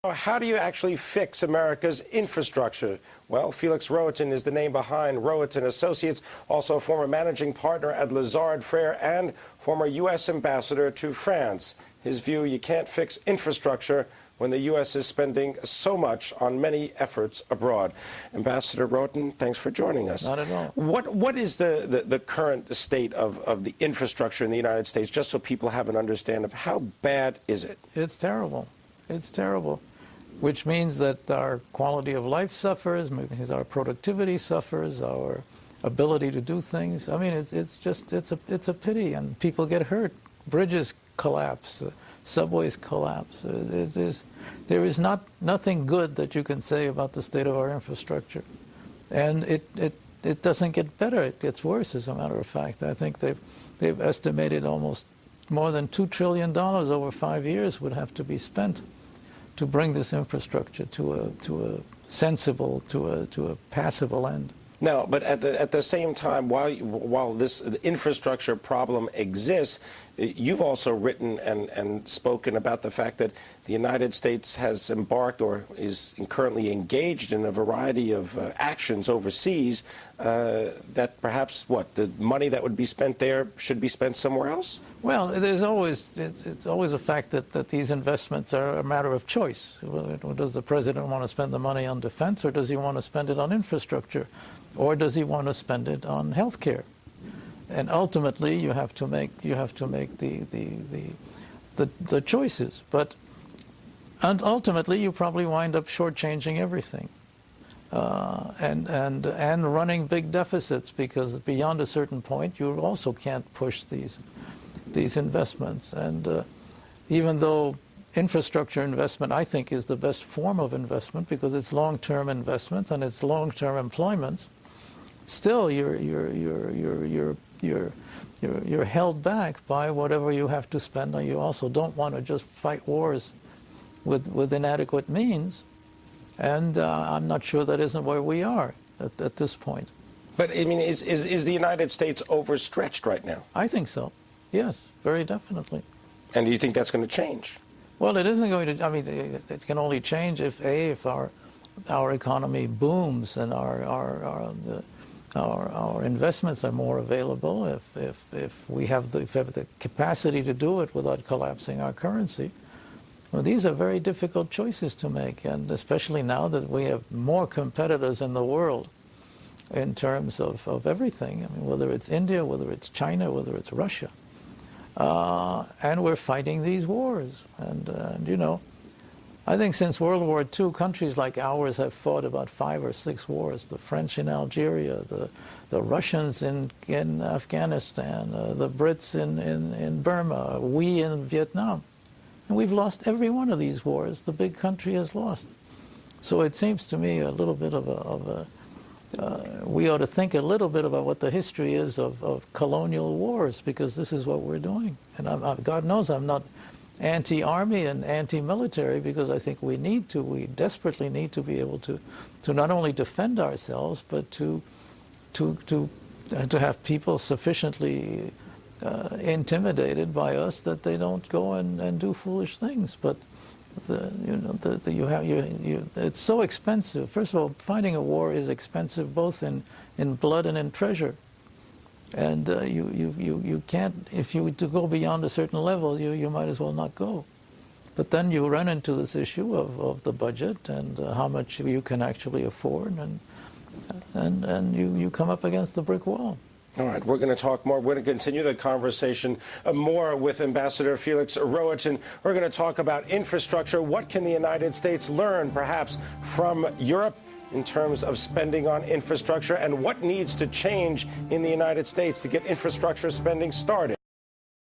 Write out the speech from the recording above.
How do you actually fix America's infrastructure? Well, Felix Rohatyn is the name behind Rohatyn Associates, also a former managing partner at Lazard Frères and former U.S. ambassador to France. His view, you can't fix infrastructure when the U.S. is spending so much on many efforts abroad. Ambassador Rohatyn, thanks for joining us. Not at all. What is the current state of the infrastructure in the United States, just so people have an understanding of how bad is it? It's terrible. It's terrible, which means that our quality of life suffers, means our productivity suffers, our ability to do things. I mean, it's a pity, and people get hurt. Bridges collapse, subways collapse. There is nothing good that you can say about the state of our infrastructure, and it doesn't get better. It gets worse, as a matter of fact. I think they've estimated almost more than $2 trillion over 5 years would have to be spent to bring this infrastructure to a sensible, to a passable end. No, but at the same time, while this infrastructure problem exists, you've also written and spoken about the fact that the United States has embarked or is currently engaged in a variety of actions overseas that perhaps, the money that would be spent there should be spent somewhere else? Well, it's always a fact that these investments are a matter of choice. Does the president want to spend the money on defense, or does he want to spend it on infrastructure, or does he want to spend it on health care? And ultimately, you have to make the choices. And ultimately, you probably wind up shortchanging everything, and running big deficits, because beyond a certain point, you also can't push these investments. And even though infrastructure investment, I think, is the best form of investment because it's long-term investments and it's long-term employments, still you're held back by whatever you have to spend. And you also don't want to just fight wars with inadequate means. And I'm not sure that isn't where we are at this point. But I mean, is the United States overstretched right now? I think so. Yes, very definitely. And do you think that's going to change? Well, it isn't going to. I mean, it can only change if our economy booms and our investments are more available. If we have the capacity to do it without collapsing our currency. Well, these are very difficult choices to make, and especially now that we have more competitors in the world in terms of everything. I mean, whether it's India, whether it's China, whether it's Russia. And we're fighting these wars. And you know, I think since World War II, countries like ours have fought about 5 or 6 wars. The French in Algeria, the Russians in Afghanistan, the Brits in Burma, we in Vietnam. And we've lost every one of these wars. The big country has lost. So it seems to me a little bit we ought to think a little bit about what the history is of colonial wars, because this is what we're doing. And God knows I'm not anti-army and anti-military, because I think we desperately need to be able to not only defend ourselves, but to have people sufficiently intimidated by us that they don't go and do foolish things. But it's so expensive. First of all, fighting a war is expensive, both in blood and in treasure. And you can't, if you to go beyond a certain level, you might as well not go. But then you run into this issue of the budget and how much you can actually afford, and you come up against the brick wall. All right, we're going to talk more. We're going to continue the conversation more with Ambassador Felix Rohatyn. We're going to talk about infrastructure. What can the United States learn, perhaps, from Europe in terms of spending on infrastructure, and what needs to change in the United States to get infrastructure spending started?